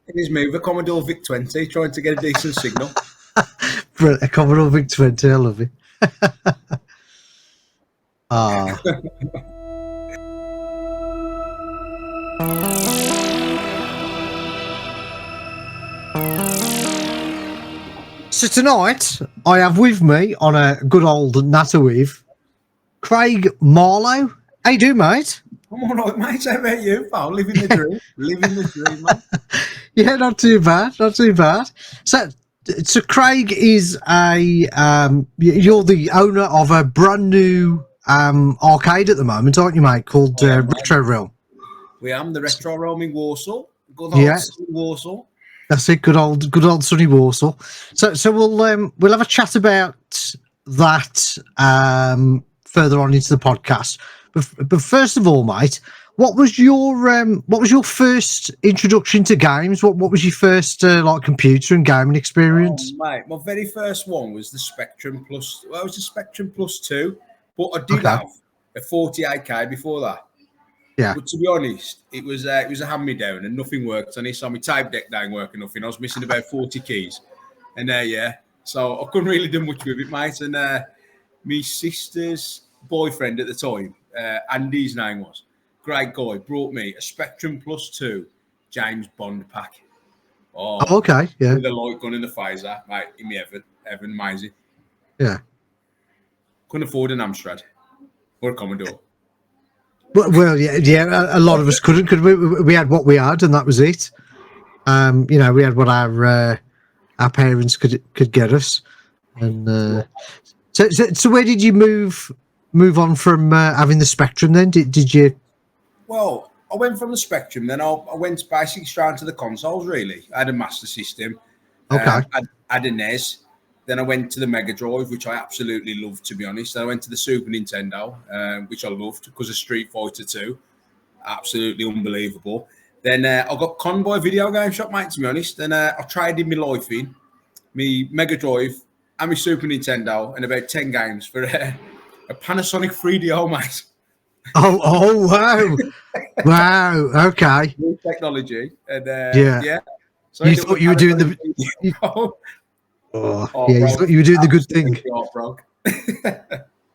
In his move, a Commodore VIC-20, trying to get a decent signal. A Commodore VIC-20, I love it. Ah. So tonight, I have with me on a good old natter with Craig Marlow. How you doing, mate? I'm all right, mate. How about you, pal? Living the dream. Living the dream, man. Yeah, not too bad. Not too bad. So Craig is you're the owner of a brand new arcade at the moment, aren't you, mate? Called Retro Realm. We am the Retro Realm in Walsall. Good Yeah. old Walsall. That's it. Good old sunny Walsall. So we'll have a chat about that further on into the podcast. But first of all, mate, what was your first introduction to games? What was your first like computer and gaming experience? Oh, mate, my very first one was the Spectrum Plus. Well, it was the Spectrum Plus 2, but I did have a 48K before that. Yeah. But to be honest, it was a hand-me-down and nothing worked on it. So my type deck didn't work or nothing. I was missing about 40 keys. And so I couldn't really do much with it, mate. And my sister's boyfriend at the time, Andy's name was, great guy, brought me a Spectrum Plus 2 James Bond pack. Oh, okay, yeah. With a light gun and the phaser, mate, in me Evan, amazing. Yeah. Couldn't afford an Amstrad or a Commodore. Well, yeah. A lot of us couldn't, because we had what we had, and that was it. We had what our parents could get us, and so where did you move on from having the Spectrum? Then did you? Well, I went from the Spectrum, then I went basically straight to the consoles. Really, I had a Master System. Okay. I had a NES. Then I went to the Mega Drive, which I absolutely loved, to be honest. Then I went to the Super Nintendo, which I loved because of Street Fighter 2. Absolutely unbelievable. Then I got conned by a video game shop, mate, to be honest. And I traded my life in, my Mega Drive and my Super Nintendo, and about 10 games for a Panasonic 3DO, mate. Oh, wow. Wow, okay. New technology. And yeah. So you thought you were doing the... you were doing the good thing.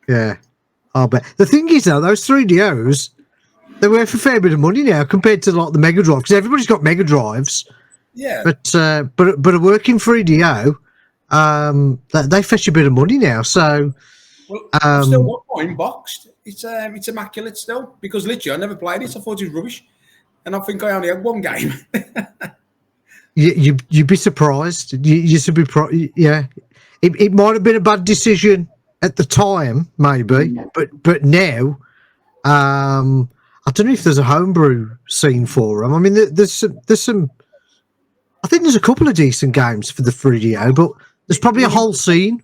Yeah. I'll bet. The thing is, though, those 3DOs, they're worth a fair bit of money now compared to like the Mega Drive, because everybody's got Mega Drives. Yeah. But a working 3DO, they fetch a bit of money now. So, I've still got mine boxed. It's immaculate still, because literally I never played it. I thought it was rubbish, and I think I only had one game. You'd be surprised. You should be yeah. It might have been a bad decision at the time, maybe, but now, I don't know if there's a homebrew scene for them. I mean, there's some. I think there's a couple of decent games for the 3DO, but there's probably a whole scene.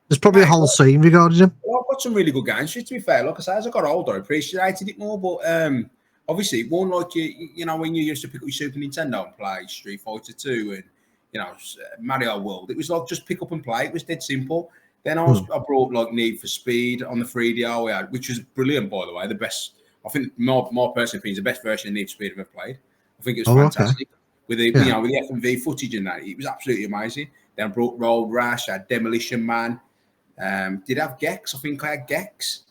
There's probably a whole scene regarding them. Well, I've got some really good games. To be fair, like I said, as I got older, I appreciated it more. But obviously, it wasn't like you know, when you used to pick up your Super Nintendo and play Street Fighter 2 and Mario World. It was like just pick up and play. It was dead simple. Then I brought like Need for Speed on the 3DO, which was brilliant, by the way. The best, I think, my personal opinion, is the best version of Need for Speed I've ever played. I think it was fantastic. Okay. With the with the FMV footage and that, it was absolutely amazing. Then I brought Road Rash, I had Demolition Man. Did I have Gex? I think I had Gex.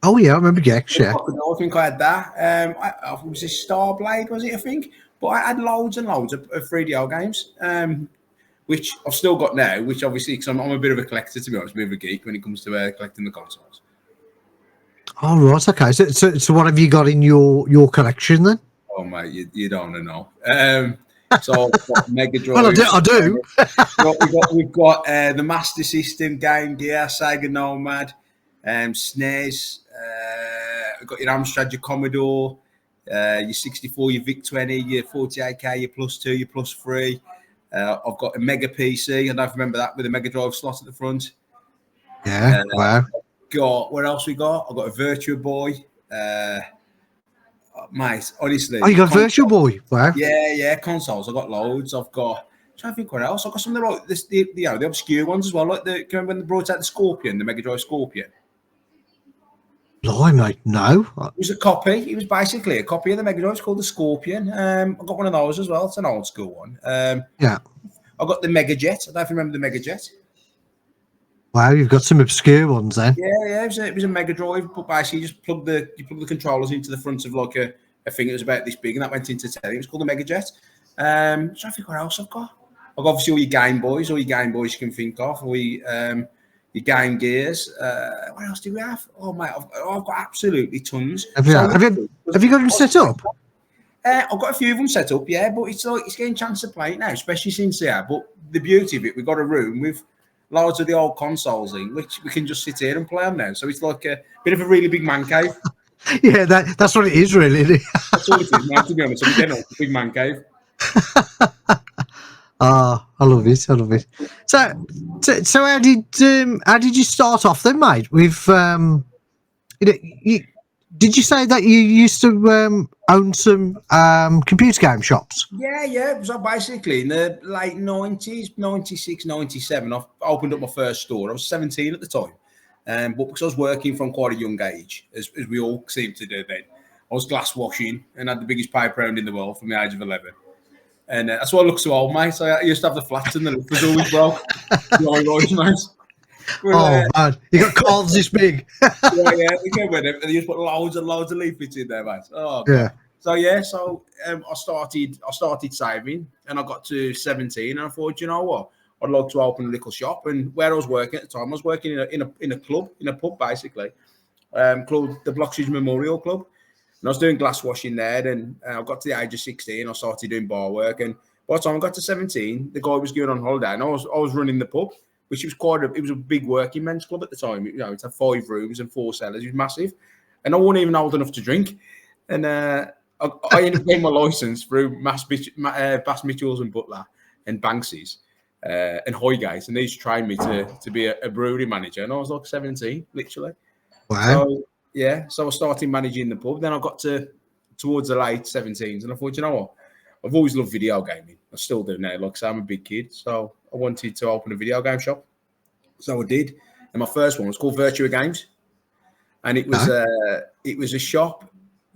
Oh yeah, I remember Gex. Yeah, I think I had that. I was it Starblade? Was it? I think. But I had loads and loads of 3DO games, which I've still got now. Which obviously, because I'm a bit of a collector, to be honest, a bit of a geek when it comes to collecting the consoles. Oh right, okay. So what have you got in your collection then? Oh mate, you don't want to know. So Mega Drive. Well, I do. We've got the Master System, Game Gear, Sega Nomad, SNES. We've got your Amstrad, your Commodore, your 64, your VIC-20, your 48K, your Plus 2, your Plus 3. I've got a Mega PC, and I remember that with a Mega Drive slot at the front. Yeah, wow. What else we got? I've got a Virtua Boy. Mate, honestly. Oh, you got Virtual Boy? Wow. Yeah, consoles. I've got loads. I'm trying to think what else. I've got some of the obscure ones as well. Like remember when they brought out the Scorpion, the Mega Drive Scorpion? Blimey, no. It was a copy. It was basically a copy of the Mega Drive. It's called the Scorpion. I got one of those as well. It's an old school one. Yeah. I got the Mega Jet. I don't know if you remember the Mega Jet. Wow, you've got some obscure ones then. Yeah. It was a Mega Drive, but basically you just plug the controllers into the front of like a thing that was about this big, and that went into telly. It was called the Mega Jet. So I think what else I've got. I've got obviously all your Game Boys you can think of. Your Game Gears. What else do we have? Oh mate, I've got absolutely tons. Have you got them set up? I've got a few of them set up, yeah, but it's getting a chance to play it now, especially since But the beauty of it, we've got a room with loads of the old consoles in, which we can just sit here and play them now. So it's like a bit of a really big man cave. Yeah, that's what it is, really. That's all it is, man, to be honest. So we're a big man cave. I love it. So how did you start off then, mate? With did you say that you used to own some computer game shops? Yeah. So basically in the late 90s, 96, 97, I opened up my first store. I was 17 at the time. But because I was working from quite a young age, as we all seem to do then, I was glass washing and had the biggest paper round in the world from the age of 11. And that's why I look so old, mate. So I used to have the flats and the lift was always broke. Mate. Man, you got calves this big. yeah. They just put loads and loads of leaflets in there, mate. Oh, God. Yeah. So I started saving, and I got to 17, and I thought, you know what, I'd like to open a little shop. And where I was working at the time, I was working in a club, in a pub, basically, called the Bloxage Memorial Club. And I was doing glass washing there, and I got to the age of 16. I started doing bar work, and by the time I got to 17, the guy was going on holiday, and I was running the pub, which was it was a big working men's club at the time. You know, it had 5 rooms and 4 cellars. It was massive, and I wasn't even old enough to drink. And I ended up getting my license through Bass Mitchells and Butler and Banksy's and Hoygate, and they just trained me to be a brewery manager, and I was like 17, literally. Wow. So I started managing the pub. Then I got towards the late 17s, and I thought, you know what? I've always loved video gaming. I still do now. Like I say, I'm a big kid, so I wanted to open a video game shop. So I did, and my first one was called Virtua Games, and it was a shop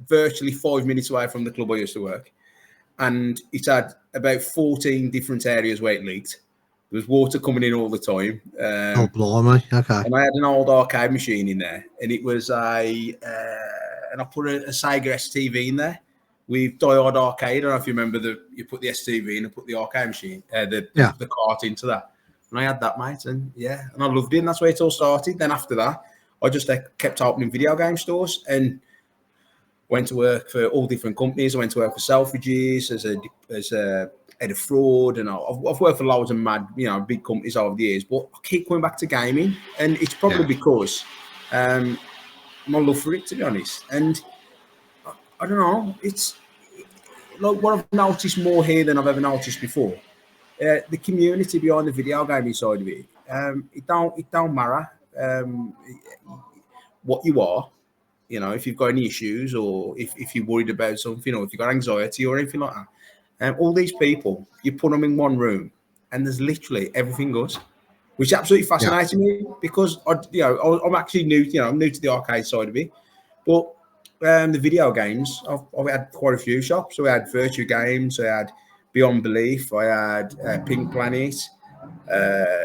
virtually 5 minutes away from the club I used to work, and it had about 14 different areas where it leaked. There was water coming in all the time. Oh, blimey. Okay. And I had an old arcade machine in there, and it was and I put a Sega STV in there with Diode Arcade. I don't know if you remember you put the STV in and put the arcade machine, the cart into that. And I had that, mate, and I loved it, and that's where it all started. Then after that, I just kept opening video game stores and went to work for all different companies. I went to work for Selfridges as a head of fraud, and I've worked for loads of mad, big companies over the years, but I keep coming back to gaming, and it's probably because my love for it, to be honest. And I don't know, it's like what I've noticed more here than I've ever noticed before. The community behind the video gaming side of it, it don't matter what you are, if you've got any issues, or if you're worried about something, or if you've got anxiety or anything like that. And all these people, you put them in one room, and there's literally everything goes, which absolutely fascinates me, because I'm actually new. I'm new to the arcade side of it, but the video games, I've had quite a few shops. So I had Virtua Games, I had Beyond Belief, I had Pink Planet,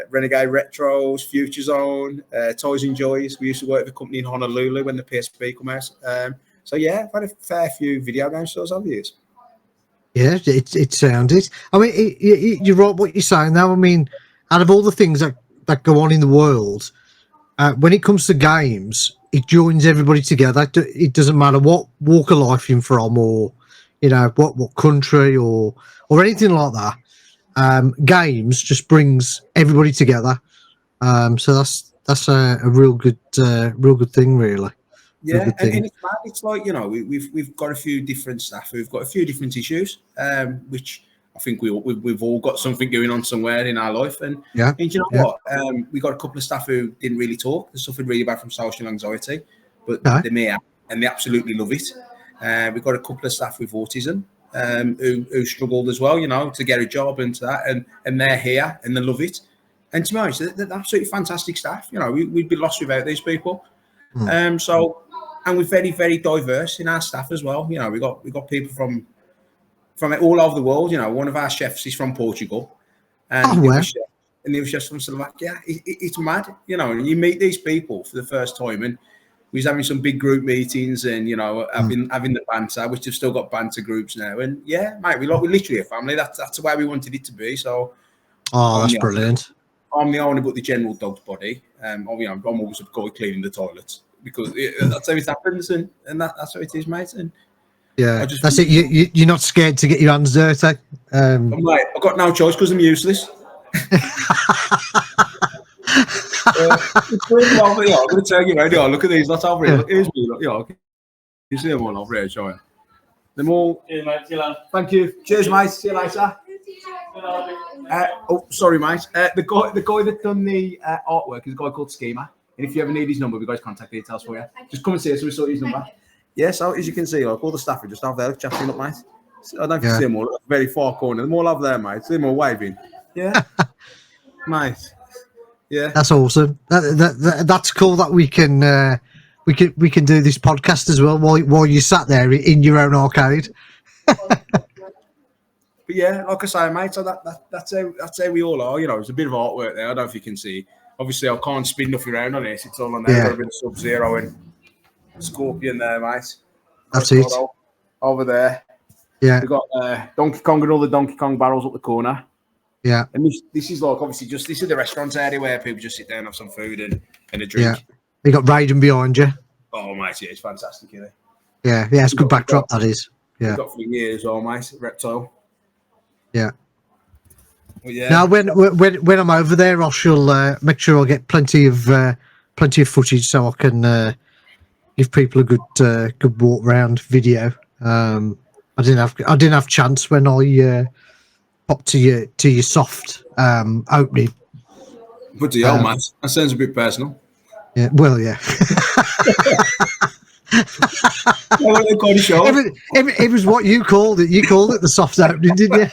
Renegade Retros, Future Zone, Toys and Joys. We used to work with a company in Honolulu when the PSP came out. So yeah, I've had a fair few video game stores over the years. Yeah, it sounded. I mean, you're right what you're saying now. I mean, out of all the things that go on in the world, when it comes to games, it joins everybody together. It doesn't matter what walk of life you're from, or what country or anything like that. Games just brings everybody together. So that's a real good thing, really. Yeah, and it's mad. It's like, we've got a few different staff who've got a few different issues, which I think we've all got something going on somewhere in our life. And you know what? We got a couple of staff who didn't really talk. They suffered really bad from social anxiety, but they're here and they absolutely love it. We've got a couple of staff with autism who struggled as well, to get a job and to that, and they're here and they love it. And to be honest, they're absolutely fantastic staff. We'd be lost without these people. So and we're very, very diverse in our staff as well. You know, we got people from all over the world. You know, one of our chefs is from Portugal, and the other chef's from Slovakia. It's mad, you know. And you meet these people for the first time, and we was having some big group meetings, and you know, having the banter, which have still got banter groups now. And yeah, mate, we're literally a family. That's the way we wanted it to be. So, that's brilliant. I'm the owner, but the general dog's body. I'm always a guy cleaning the toilets because that's how it happens, and that's how it is, mate. And yeah, that's it. You're not scared to get your hands dirty. I'm like, I've got no choice because I'm useless. I'm going to tell you, right? Look at these. That's over here. Here's me. Look, you see them all over here, showing. Them all. Cheers, mate. See you later. Thank you. Cheers, mate. See you later. Sorry, mate. The guy that done the artwork is a guy called Schema. And if you ever need his number, we've got his contact details for you. Just come and see us. We sort his number. Yeah, so as you can see, like all the staff are just over there chatting up, mate. So I don't know if you see them all. Very far corner. They're all over there, mate. See them all waving. Yeah, mate. Yeah, that's awesome. That's cool that we can do this podcast as well while you sat there in your own arcade. But yeah, like I say, mate. So that's how we all are. You know, there's a bit of artwork there. I don't know if you can see. Obviously, I can't spin nothing around on this. It's all on there. Yeah. Got a bit of Sub-Zero and Scorpion there, mate. That's it. Over there. Yeah. We've got Donkey Kong and all the Donkey Kong barrels up the corner. Yeah. And this is like obviously this is the restaurant area where people just sit down and have some food and a drink. Yeah. You got Raiden behind you. Oh, mate, yeah, it's fantastic, isn't it? Yeah, it's a good backdrop, that is. Yeah. We've got for years, all mate, Reptile. Yeah. Well, yeah. Now, when I'm over there, I shall make sure I get plenty of footage so I can give people a good walk round video. I didn't have chance when I popped to your soft opening. But the hell, man, that sounds a bit personal. Yeah. Well, yeah. It was what you called it. You called it the soft opening, didn't you?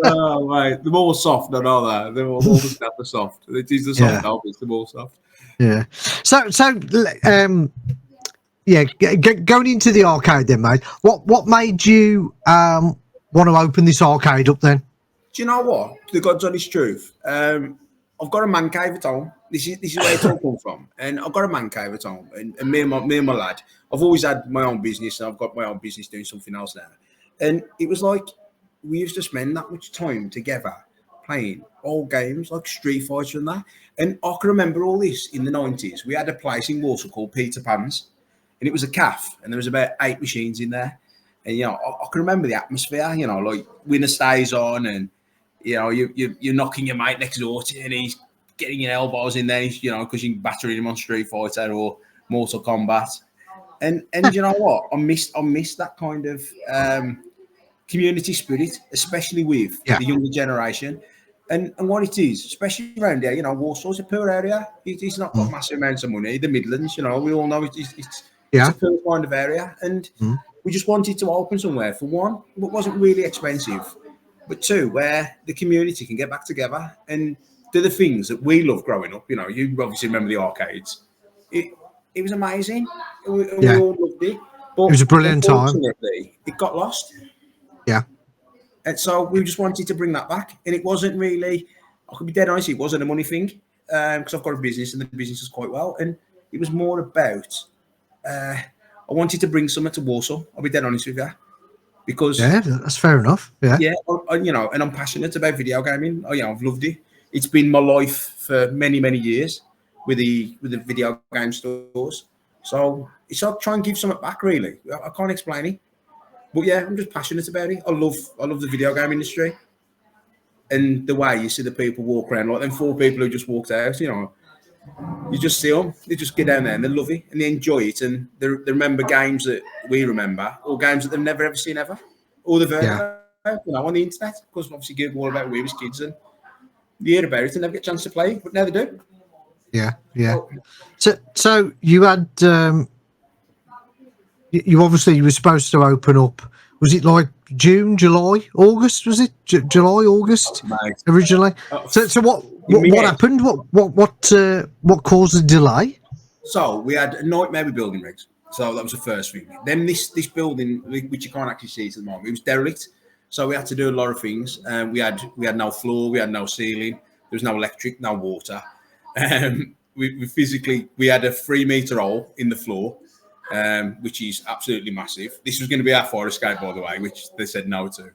Oh, mate, the more soft, I know that. The more the soft. It is the soft opening, it's the more soft. Yeah. So, yeah, going into the arcade then, mate. What made you want to open this arcade up then? Do you know what? The God's honest truth. I've got a man cave at home. This is where it's all come from. And I've got a man cave at home. And me and my lad, I've always had my own business, and I've got my own business doing something else now. And it was like we used to spend that much time together playing old games like Street Fighter and that. And I can remember all this in the 90s. We had a place in Walsall called Peter Pan's, and it was a cafe, and there was about 8 machines in there. And, you know, I can remember the atmosphere, you know, like winner stays on, and, you know, you're knocking your mate next door to you, and he's getting your elbows in there, you know, because you're battering him on Street Fighter or Mortal Kombat. And you know what? I missed that kind of community spirit, especially with the younger generation. And what it is, especially around here, you know, Walsall's a poor area. It's not got massive amounts of money. The Midlands, you know, we all know it's a poor kind of area. And we just wanted to open somewhere, for one, what wasn't really expensive, but two, where the community can get back together and do the things that we love growing up. You know, you obviously remember the arcades. It was amazing. We all loved it. But it was a brilliant time. It got lost. Yeah. And so we just wanted to bring that back. And it wasn't really, I could be dead honest, it wasn't a money thing, because I've got a business and the business is quite well. And it was more about, I wanted to bring something to Walsall. I'll be dead honest with you. Because that's fair enough. Yeah. Yeah. You know, and I'm passionate about video gaming. I've loved it. It's been my life for many, many years with the video game stores. So it's like trying to give something back, really. I can't explain it. But yeah, I'm just passionate about it. I love the video game industry. And the way you see the people walk around, like them 4 people who just walked out, you know, you just see them, they just get down there and they love it and they enjoy it, and they remember games that we remember, or games that they've never ever seen ever, or they've heard about, you know, on the internet, because obviously give all about we as kids, and you hear about it and never get a chance to play, but now they do. Yeah. So you had you obviously were supposed to open up. Was it like June, July, August? Was it July, August originally? So what happened? What caused the delay? So we had a nightmare with building regs. So that was the first thing. Then this building, which you can't actually see it at the moment, it was derelict. So we had to do a lot of things. We had no floor, we had no ceiling, there was no electric, no water. We had a 3-meter hole in the floor, which is absolutely massive. This was going to be our fire escape, by the way, which they said no to.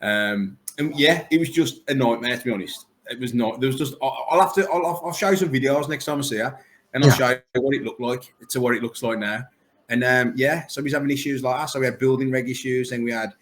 And yeah, it was just a nightmare, to be honest. It was not. There was just. I'll show you some videos next time I see her, and I'll show you what it looked like to what it looks like now. And yeah, so he's having issues like that. So we had building reg issues, then we had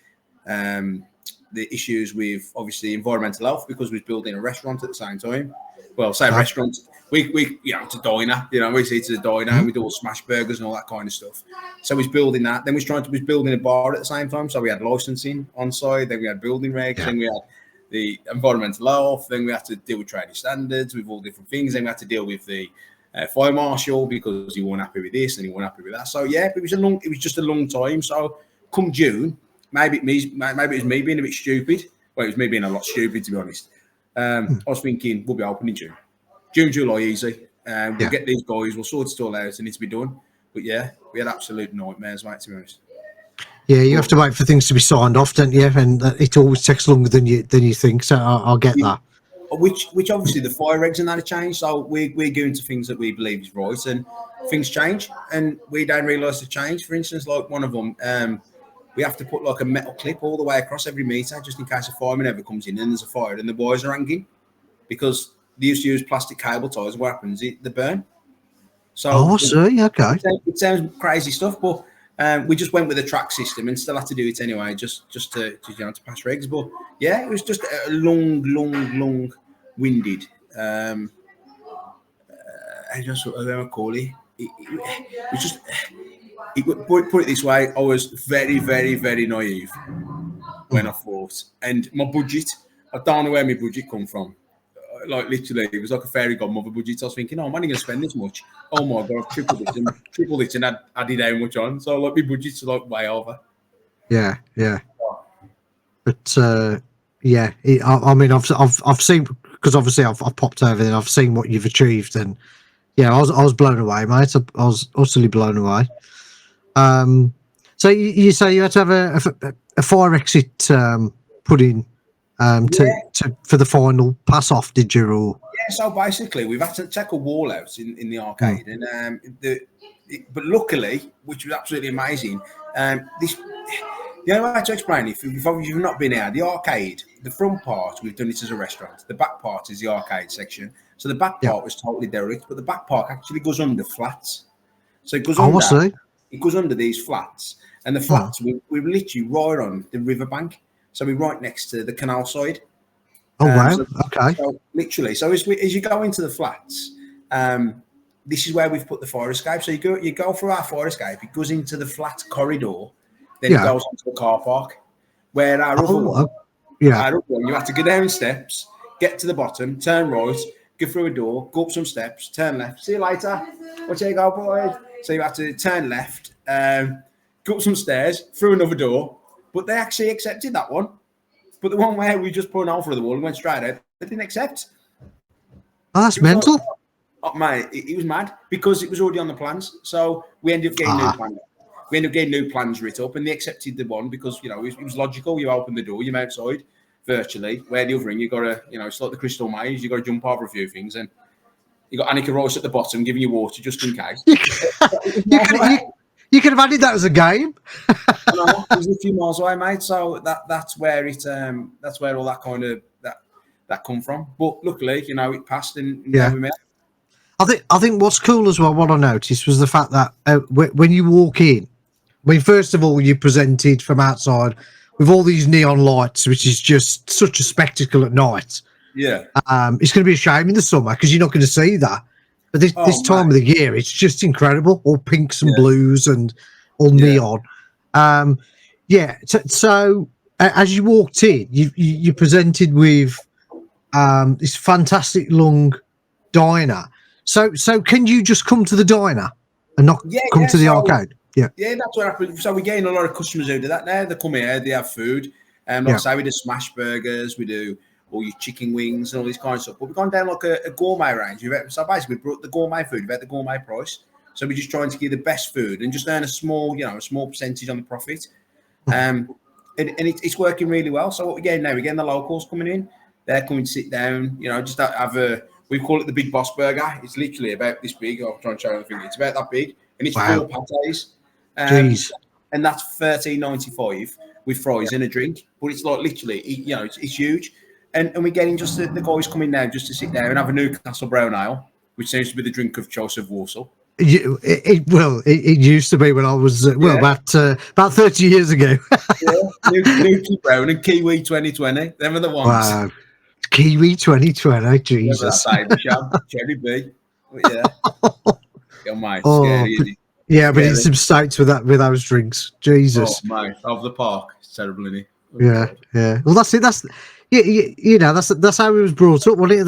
the issues with obviously environmental health because we was building a restaurant at the same time. Well, say restaurant. We it's a diner. We see it's a diner and we do all smash burgers and all that kind of stuff. So he's building that. Then we was building a bar at the same time. So we had licensing on site. Then we had building regs. Then we had the environmental health. Then we had to deal with trading standards with all different things. Then we had to deal with the fire marshal because he wasn't happy with this and he wasn't happy with that. So yeah, it was just a long time. So come June, maybe it was me being a bit stupid. Well, it was me being a lot stupid, to be honest. I was thinking we'll be open in June, July, easy. We'll get these guys, we'll sort it all out, and it's to be done. But yeah, we had absolute nightmares, mate, to be honest. Yeah, you have to wait for things to be signed off, don't you? And it always takes longer than you think. So I'll get that. Which obviously the fire regs and that have changed. So we're going to things that we believe is right, and things change, and we don't realise the change. For instance, like one of them, we have to put like a metal clip all the way across every meter, just in case a fireman ever comes in and there's a fire and the wires are hanging, because they used to use plastic cable ties. What happens? They burn. So I see. Okay. It sounds crazy stuff, but we just went with the track system and still had to do it anyway, just to pass regs. But yeah, it was just a long-winded. I just what I call it. It was just. Put it this way, I was very, very, very naive when I thought, and my budget. I don't know where my budget come from. Like literally, it was like a fairy godmother budget. I was thinking, oh, I'm only going to spend this much. Oh my god, I've tripled it and added how much on. So like my budget's like way over. Yeah. But yeah, I mean, I've seen, because obviously I've popped over and I've seen what you've achieved, and yeah, I was blown away, mate. I was utterly blown away. So you say you had to have a fire exit put in for the final pass off, did you? Or? Yeah, so basically we've had to check a wall out in the arcade, and but luckily, which was absolutely amazing, the only way to explain it, if you've not been here, the arcade, the front part, we've done it as a restaurant. The back part is the arcade section. So the back part was totally derelict, but the back part actually goes under flats. So it goes under. It goes under these flats, and the flats we're literally right on the riverbank. So we're right next to the canal side. Oh wow! Okay. So literally, so as you go into the flats, this is where we've put the fire escape. So you go through our fire escape. It goes into the flat corridor, then it goes into the car park, where our other one, you have to go down steps, get to the bottom, turn right, go through a door, go up some steps, turn left. See you later. Watch you go, boys. So you have to turn left, go up some stairs, through another door. But they actually accepted that one. But the one where we just put an hole through the wall and went straight out, they didn't accept. Oh, that's mental. Like, oh, mate, it was mad because it was already on the plans. So we ended up getting new plans. We ended up getting new plans written up, and they accepted the one because, it was logical. You open the door, you're outside virtually. Where the other ring, you got to, it's like the Crystal Maze. You got to jump over a few things, and you got Annika Royce at the bottom giving you water just in case. You could have added that as a game. No, it was a few miles away, mate. So that's where that's where all that kind of that come from. But luckily, it passed, and we met. I think what's cool as well, what I noticed was the fact that when you walk in, first of all, you presented from outside with all these neon lights, which is just such a spectacle at night. Yeah. It's going to be a shame in the summer because you're not going to see that. But this time of the year, it's just incredible. All pinks and blues and all neon. So as you walked in, you presented with this fantastic long diner. So can you just come to the diner and not come to the arcade? Yeah. Yeah, that's what happens. So we're getting a lot of customers who do that now. They come here, they have food. Like I say, we do smash burgers, we do all your chicken wings and all this kind of stuff. But we've gone down like a gourmet range. So basically, we brought the gourmet food, about the gourmet price. So we're just trying to give the best food and just earn a small percentage on the profit. And it's working really well. So what we're getting now, we're getting the locals coming in. They're coming to sit down, just have we call it the Big Boss Burger. It's literally about this big. I'll try and show you the thing. It's about that big, and it's 4 pâtés. Jeez. And that's $13.95 with fries and a drink. But it's like literally, it's huge. And we're getting just the guys coming now just to sit there and have a Newcastle brown ale, which seems to be the drink of choice of Walsall. It used to be when I was about 30 years ago. Newcastle brown and Kiwi 2020. Them are the ones. Wow, Kiwi 2020. Jesus. Cherry B. Yeah. Oh my. Scary. Yeah, but it's some states with those drinks. Jesus. Oh mate, of the park. It's terrible, isn't it? Yeah. Well, that's it. That's that's how we was brought up, wasn't it?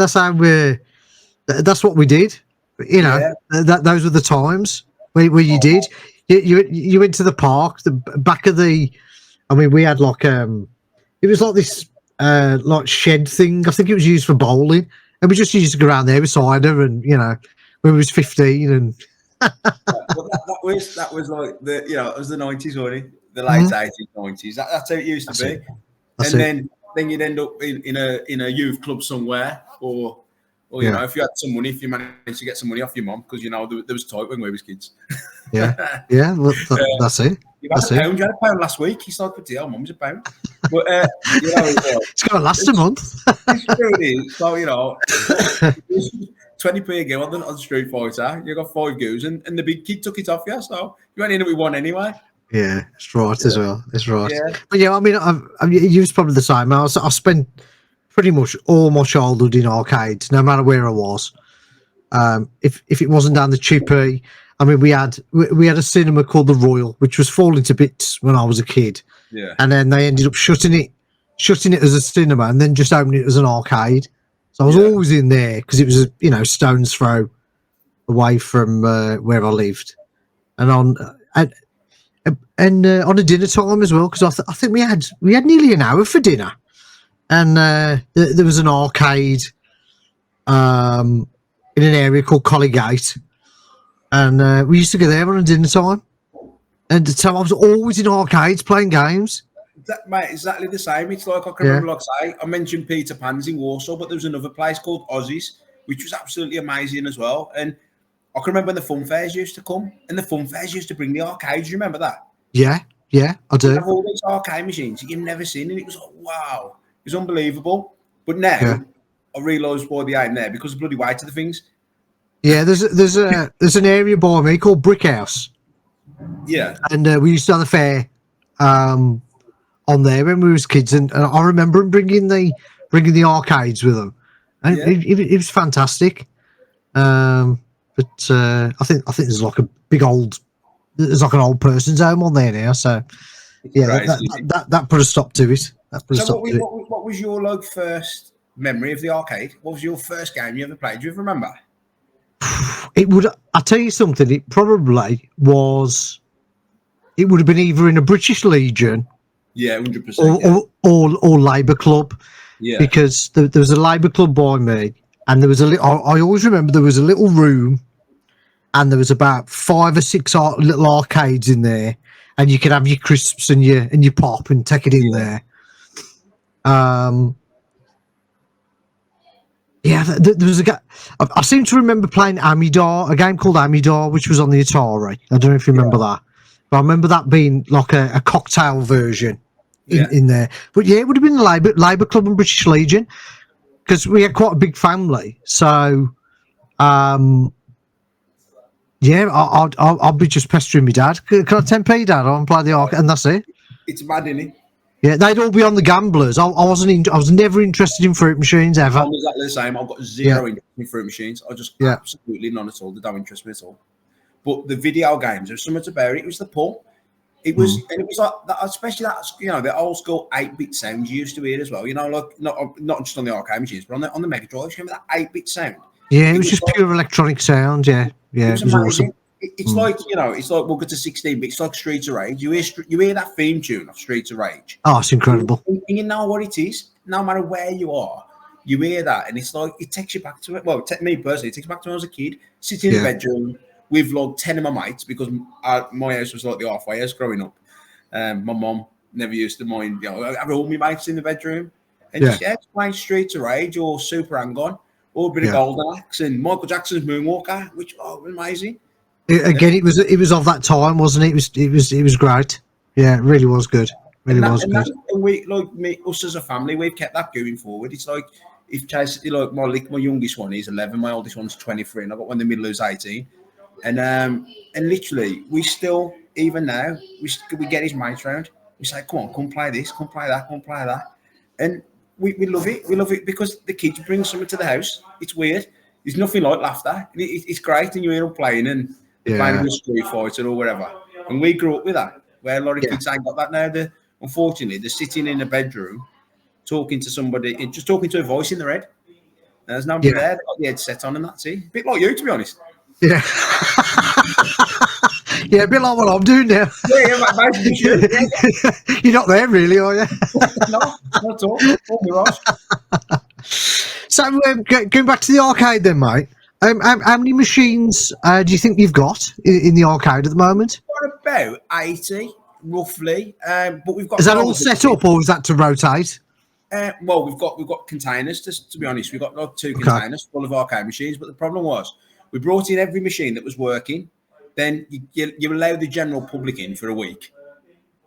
That's what we did. Those were the times where you did. You went to the park, the back of the. I mean, we had like it was like this like shed thing. I think it was used for bowling, and we just used to go around there with cider, and when we was 15 and. Well, that was like it was the 90s, wasn't it? The late 80s, 90s. That's how it used to be. Then you'd end up in a youth club somewhere, or if you had some money, if you managed to get some money off your mum, because there was tight when we was kids. Yeah. Well, that's it. You had a pound last week. He's like, "But dear, mum's a pound." But it's going to last a month. It's so 20p a go on Street Fighter. You got 5 goos, and the big kid took it off you, so you went in it with 1 anyway. Yeah, it's right as well. It's right. Yeah. But I mean, you was probably the same. I spent pretty much all my childhood in arcades, no matter where I was. If it wasn't down the Chippy, I mean, we had a cinema called the Royal, which was falling to bits when I was a kid. Yeah. And then they ended up shutting it as a cinema, and then just opening it as an arcade. So I was always in there because it was stone's throw away from where I lived, and on a dinner time as well, because I think we had nearly an hour for dinner, and there was an arcade in an area called Colligate, and we used to go there on a dinner time, and so I was always in arcades playing games. Mate, exactly the same. It's like I can remember, like I mentioned Peter Pan's in Walsall, but there was another place called Aussies, which was absolutely amazing as well. And I can remember when the fun fairs used to come, and the fun fairs used to bring the arcades. You remember that? Yeah, I do. Have all these arcade machines that you've never seen, and it was like, wow, it was unbelievable. But now I realise why they ain't there, because of the bloody weight of the things. Yeah, there's an area by me called Brick House. Yeah, and we used to have a fair on there when we was kids, and I remember them bringing the arcades with them, and it was fantastic. But I think there's like a big there's like an old person's home on there now, so that put a stop to it. What was your first memory of the arcade? What was your first game you ever played? Do you ever remember? I'll tell you something. It probably was. It would have been either in a British Legion. Yeah, 100%. Or Labour Club. Yeah. Because there was a Labour Club by me, and there was I always remember there was a little room, and there was about 5 or 6 little arcades in there, and you could have your crisps and your pop and take it in there. There was a guy. I seem to remember playing Amidar, a game called Amidar, which was on the Atari. I don't know if you remember that. But I remember that being like a cocktail version in there. But it would have been the Labour Club and British Legion, because we had quite a big family. So, I'll be just pestering my dad. Can I 10p, Dad? I want to play the arcade, and that's it. It's mad, isn't it? Yeah, they'd all be on the gamblers. I was never interested in fruit machines ever. I'm exactly the same. I've got zero interest in fruit machines. I just absolutely none at all. They don't interest me at all. But the video games, there's something about it. It was the pull. It was, and it was like that, especially that, the old school 8-bit sounds you used to hear as well. Like not just on the arcade machines, but on the Mega Drive. You remember that 8-bit sound? Yeah, it was just like, pure electronic sound. Yeah, it was awesome. It's like it's like we'll go to 16-bit. It's like Streets of Rage. You hear that theme tune of Streets of Rage. Oh, it's incredible. And you know what it is. No matter where you are, you hear that, and it's like it takes you back to it. Well, me personally, it takes me back to when I was a kid, sitting in the bedroom, with like 10 of my mates, because my house was like the halfway house growing up. My mum never used to mind, have all my mates in the bedroom and just playing Streets of Rage or Super Hang-On or a bit of Golden Axe and Michael Jackson's Moonwalker, which was amazing. Again, it was of that time, wasn't it? It was great. Yeah, it really was good. Really was good. And we, like us as a family, we've kept that going forward. It's like if Chase, like my youngest one is 11, my oldest one's 23, and I've got one in the middle who's 18. And literally, we still, even now, we get his mates round. We say, come play this, come play that, come play that. And we love it. We love it because the kids bring something to the house. It's weird. There's nothing like laughter. It's great, and you hear them playing and playing with Street Fighter or whatever. And we grew up with that, where a lot of kids ain't got that now. Unfortunately, they're sitting in a bedroom talking to somebody, just talking to a voice in their head. There's nobody there. They've got the headset on, and that's it. A bit like you, to be honest. Yeah. Yeah, a bit like what I'm doing now. You're not there, really, are you? No, not at all. So, going back to the arcade then, mate. How many machines do you think you've got in the arcade at the moment? Got about 80, roughly. But we've got. Is that all set up, or is that to rotate? Well, we've got containers. To be honest, we've got like 2 containers full of arcade machines. But the problem was, we brought in every machine that was working. Then you allow the general public in for a week,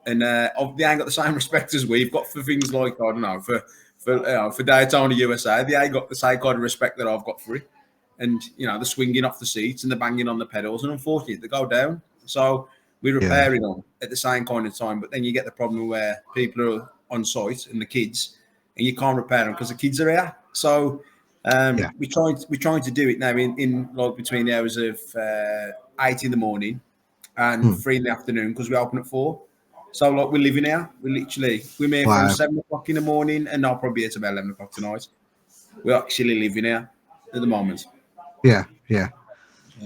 and they ain't got the same respect as we've got for things like, I don't know, for Daytona USA. They ain't got the same kind of respect that I've got for it. And the swinging off the seats and the banging on the pedals, and unfortunately they go down. So we're repairing them at the same kind of time. But then you get the problem where people are on site and the kids, and you can't repair them because the kids are here. So we're trying to do it now in like between the hours of 8 in the morning and 3 in the afternoon, because we open at 4. So like we're living here. We're here from 7 o'clock in the morning, and I'll probably be at about 11 o'clock tonight. We're actually living here at the moment. Yeah.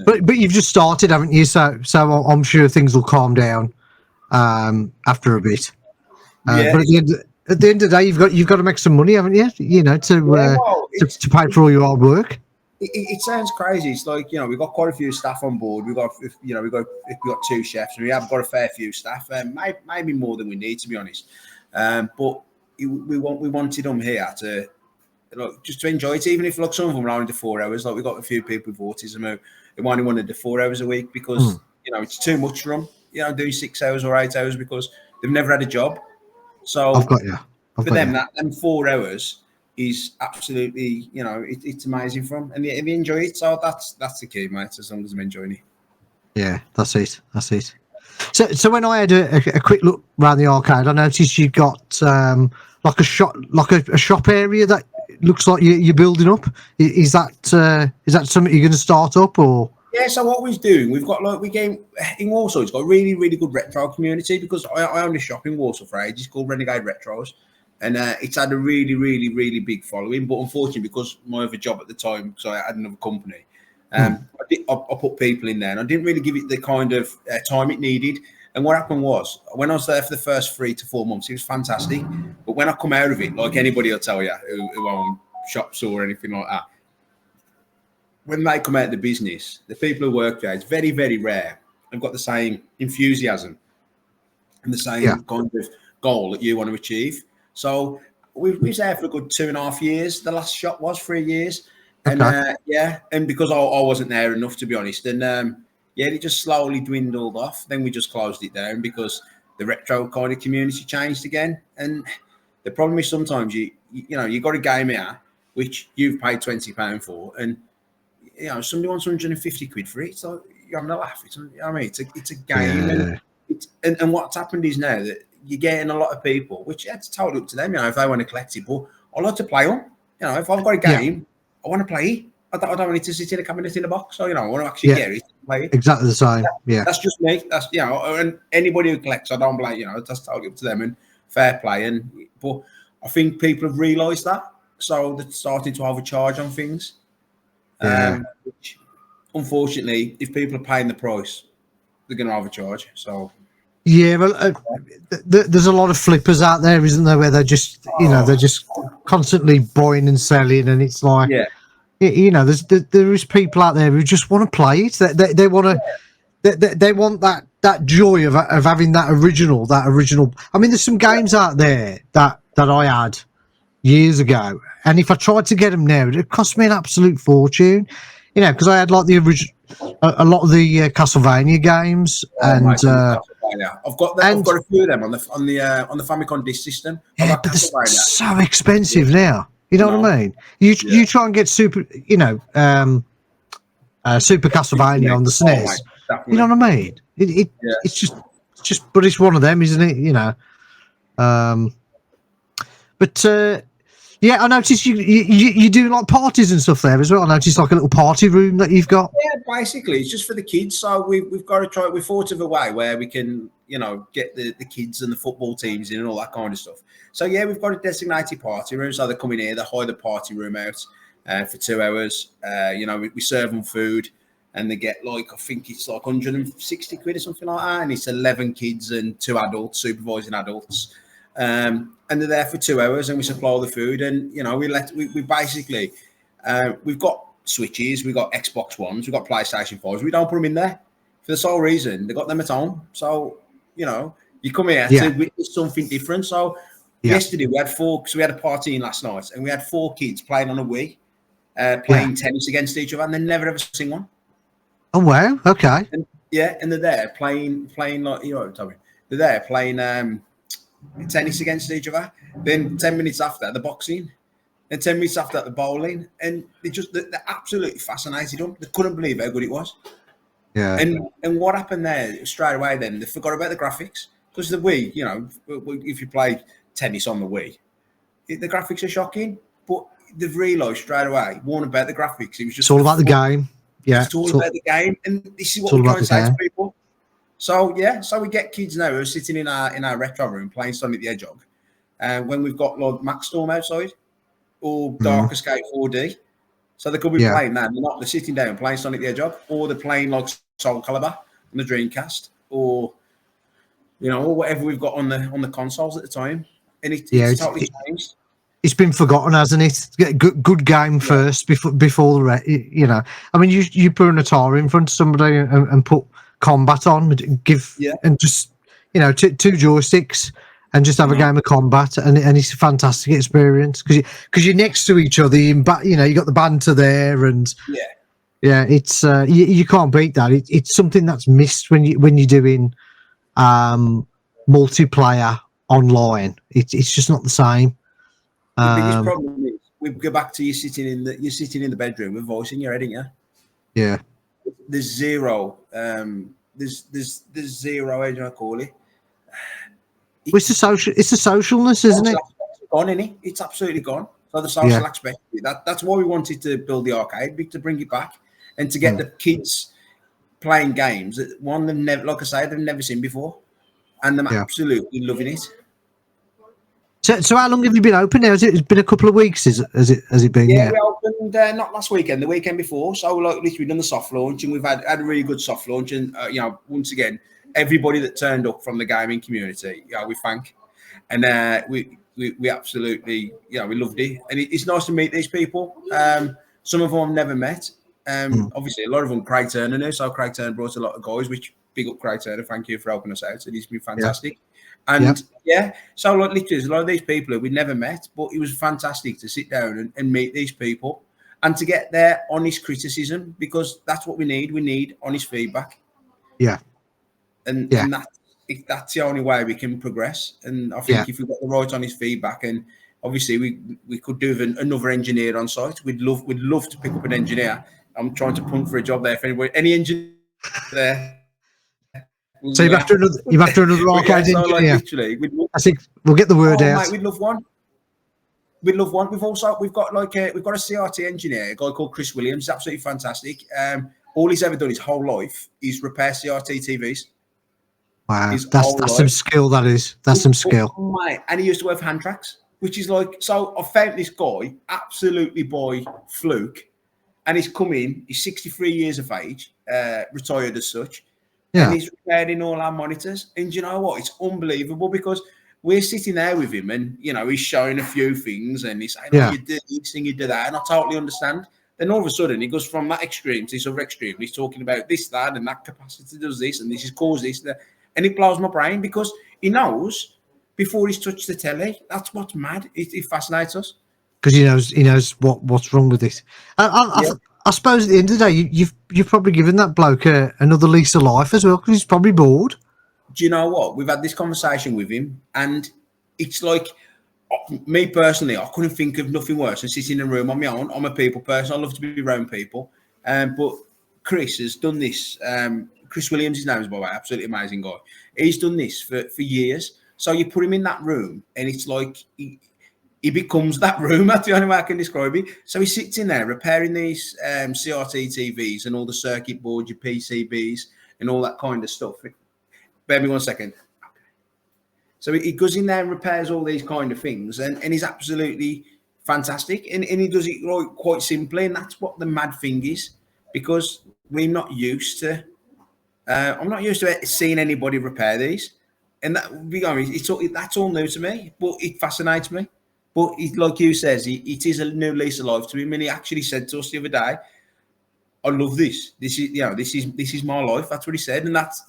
But you've just started, haven't you? So I'm sure things will calm down after a bit. But at the end of the day, you've got to make some money, haven't you? To pay for all your hard work. It sounds crazy. It's like, we've got quite a few staff on board. We've got 2 chefs, and we have got a fair few staff, maybe more than we need, to be honest. But we wanted them here to just to enjoy it, even if some of them are only to 4 hours. Like we've got a few people with autism who only want to do 4 hours a week because it's too much for them. Doing 6 hours or 8 hours because they've never had a job. So I've got you. For them, that 4 hours is absolutely, it's amazing for them, and they enjoy it. So that's the key, mate. As long as I'm enjoying it. Yeah, that's it. So when I had a quick look around the arcade, I noticed you got like a shop area that looks like you're building up. Is that something you're going to start up, or? Yeah, so what we're doing, we've got in Walsall, it's got a really, really good retro community, because I own a shop in Walsall for ages called Renegade Retros, and it's had a really, really, really big following. But unfortunately, because my other job at the time, so I had another company, I put people in there, and I didn't really give it the kind of time it needed. And what happened was, when I was there for the first 3 to 4 months, it was fantastic. But when I come out of it, like anybody will tell you who own shops or anything like that, when they come out of the business, the people who work there, it's very, very rare. They've got the same enthusiasm and the same kind of goal that you want to achieve. So we was there for a good 2.5 years. The last shop was 3 years. And and because I wasn't there enough, to be honest. And it just slowly dwindled off. Then we just closed it down because the retro kind of community changed again. And the problem is sometimes you got a game here which you've paid £20 for, and somebody wants 150 quid for it. So you're having a laugh. It's a game. Yeah. And what's happened is now that you're getting a lot of people, which it's totally up to them, if they want to collect it. But I like to play them. If I've got a game, I want to play it. I don't want it to sit in a cabinet in a box. So, I want to actually get it and play it. Exactly the same. That's just me. That's, and anybody who collects, I don't blame, that's totally up to them, and fair play. But I think people have realised that. So they're starting to overcharge on things. Which, unfortunately, if people are paying the price, they're going to overcharge. So there's a lot of flippers out there, isn't there, where they're just they're just constantly buying and selling, and it's like You know, there is people out there who just want to play it. They want to. They want that joy of having that original. I mean, there's some games out there that I had years ago, and if I tried to get them now, it cost me an absolute fortune. You know, because I had like the original, a lot of the Castlevania games, and I've got a few of them on the Famicom disc system. Yeah, but they're so expensive now. You know what I mean? You try and get Super Castlevania on the SNES. You know what I mean? It's just, but it's one of them, isn't it? You know. But yeah, I noticed you do like parties and stuff there as well. I noticed like a little party room that you've got. Yeah, basically, it's just for the kids. So we've got to try. We thought of a way where we can, you know, get the kids and the football teams in and all that kind of stuff. So yeah, we've got a designated party room. So they come in here, they hire the party room out for 2 hours. You know, we serve them food. And they get like, I think it's like 160 quid or something like that. And it's 11 kids and 2 adults, supervising adults. And they're there for 2 hours and we supply all the food. And, you know, we basically, we've got Switches, we've got Xbox Ones, we've got PlayStation 5s. We don't put them in there for the sole reason they got them at home. So, you know, you come here to witness something different. So yesterday we had 4, because we had a party in last night and we had 4 kids playing on a Wii, playing tennis against each other and they never ever seen one. Oh wow! Okay. And they're there playing like, you know, Tommy. They're there playing tennis against each other. Then 10 minutes after the boxing, and 10 minutes after the bowling, and they're absolutely fascinated. They couldn't believe how good it was. Yeah. And what happened there straight away? Then they forgot about the graphics because the Wii, you know, if you play tennis on the Wii, the graphics are shocking. But they've realised straight away, one about the graphics. It was just all about the game. Yeah, it's all about the game, and this is what we try and say to people. So we get kids now who are sitting in our retro room playing Sonic the Hedgehog, when we've got like Max Storm outside or Dark Escape 4D. So they could be playing that. They're sitting down playing Sonic the Hedgehog, or they're playing like Soul Calibur on the Dreamcast, or you know, or whatever we've got on the consoles at the time. And it's totally changed. It's been forgotten, hasn't it? Get good game first before the rest. You know, I mean, you put an Atari in front of somebody and put combat on, and just, you know, 2 joysticks and just have a game of combat, and it's a fantastic experience because you're next to each other. You know, you got the banter there, and it's you can't beat that. It's something that's missed when you're doing multiplayer online. It's just not the same. The biggest problem is we go back to you're sitting in the bedroom with voice in your head, ain't you? Yeah. There's zero. There's zero. How do I call it? It's the socialness, isn't it? It's gone, isn't it? It's absolutely gone. So the social aspect. That's why we wanted to build the arcade, to bring it back and to get the kids playing games that they've never, like I say, they've never seen before, and they're absolutely loving it. So how long have you been open now? It's been a couple of weeks. Has it been? Yeah, we opened not last weekend, the weekend before. So like literally done the soft launch, and we've had a really good soft launch. And you know, once again, everybody that turned up from the gaming community, we thank, and we absolutely, we loved it, and it's nice to meet these people. Some of them I've never met. Obviously, a lot of them Craig Turner knew. So Craig Turner brought a lot of guys, which big up Craig Turner. Thank you for helping us out. It's been fantastic. And so like literally, a lot of these people who we'd never met, but it was fantastic to sit down and meet these people and to get their honest criticism, because that's what we need. We need honest feedback. Yeah. And that's the only way we can progress. And I think if we've got the right honest feedback, and obviously we could do another engineer on site. We'd love to pick up an engineer. I'm trying to punt for a job there for anybody. Any engineer there. So you're after another arcade engineer. Like literally, I think we'll get the word out. Mate, we'd love one. We've got a CRT engineer, a guy called Chris Williams. He's absolutely fantastic. All he's ever done his whole life is repair CRT TVs. Wow, that's some skill. That's some skill. Mate, and he used to work for Hand Tracks, which is like, so I found this guy absolutely by fluke, and he's come in. He's 63 years of age, retired as such. Yeah. And he's repairing all our monitors. And you know what? It's unbelievable, because we're sitting there with him and, he's showing a few things and he's saying, you do this and you do that. And I totally understand. Then all of a sudden, he goes from that extreme to this other extreme. He's talking about this, that, and that capacity does this, and this is caused this, that. And it blows my brain because he knows before he's touched the telly. That's what's mad. It fascinates us. Because he knows what's wrong with it. I suppose at the end of the day, you've probably given that bloke another lease of life as well, because he's probably bored. Do you know what? We've had this conversation with him, and it's like, me personally, I couldn't think of nothing worse than sitting in a room on my own. I'm a people person. I love to be around people. But Chris has done this. Chris Williams, his name is, by the way, absolutely amazing guy. He's done this for years. So you put him in that room, and it's like he becomes that room. That's the only way I can describe it. So he sits in there repairing these CRT TVs and all the circuit boards, your PCBs, and all that kind of stuff. Bear me 1 second. So he goes in there and repairs all these kind of things, and he's absolutely fantastic. And he does it quite simply, and that's what the mad thing is, because we're not used to. I'm not used to seeing anybody repair these, and that's all new to me. But it fascinates me. But like you says, it is a new lease of life to him. And he actually said to us the other day, "I love this. This is my life." That's what he said, and that's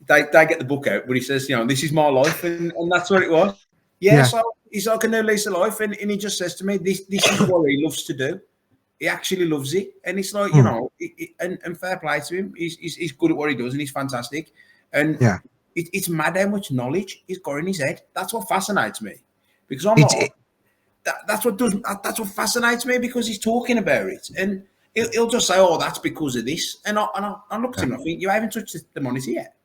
They get the book out, but he says, this is my life, and that's what it was. Yeah. So he's like a new lease of life, and he just says to me, this is what he loves to do. He actually loves it, and it's like, and fair play to him. He's good at what he does, and he's fantastic. And it's mad how much knowledge he's got in his head. That's what fascinates me, because that's what fascinates me, because he's talking about it, and he'll just say, "Oh, that's because of this," and I look at him, and I think, you haven't touched the monitor yet.